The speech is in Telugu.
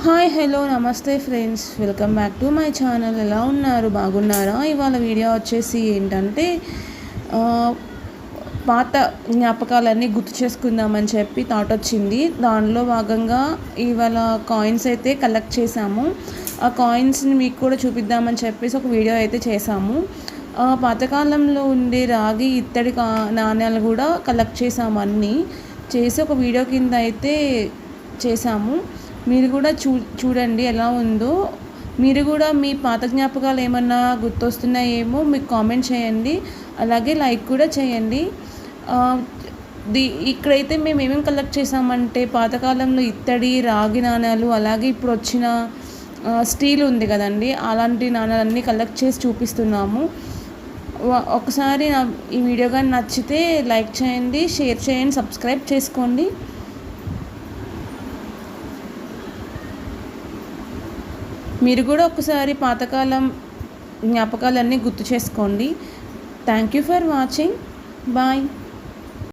హాయ్ హలో నమస్తే friends, welcome back to my channel. ఎలా ఉన్నారు, బాగున్నారా? ఇవాళ వీడియో వచ్చేసి ఏంటంటే పాత జ్ఞాపకాలన్నీ గుర్తు చేసుకుందామని చెప్పి థాట్ వచ్చింది. దానిలో భాగంగా ఇవాళ కాయిన్స్ అయితే కలెక్ట్ చేసాము. ఆ కాయిన్స్ని మీకు కూడా చూపిద్దామని చెప్పేసి ఒక వీడియో అయితే చేసాము. పాతకాలంలో ఉండే రాగి ఇత్తడి నాణ్యాలు కూడా కలెక్ట్ చేసాము. అన్నీ చేసి ఒక వీడియో కింద అయితే చేసాము. మీరు కూడా చూడండి ఎలా ఉందో. మీరు కూడా మీ పాత జ్ఞాపకాలు ఏమన్నా గుర్తొస్తున్నాయేమో మీకు కామెంట్ చేయండి, అలాగే లైక్ కూడా చేయండి. ఇక్కడైతే మేము ఏమేమి కలెక్ట్ చేసామంటే పాతకాలంలో ఇత్తడి రాగి నాణ్యాలు, అలాగే ఇప్పుడు వచ్చిన స్టీల్ ఉంది కదండి, అలాంటి నాణ్యాలన్నీ కలెక్ట్ చేసి చూపిస్తున్నాము. ఒకసారి ఈ వీడియో కానీ నచ్చితే లైక్ చేయండి, షేర్ చేయండి, సబ్స్క్రైబ్ చేసుకోండి. మీరు కూడా ఒకసారి పాతకాలం జ్ఞాపకాలన్నీ గుర్తు చేసుకోండి. Thank you for watching. Bye.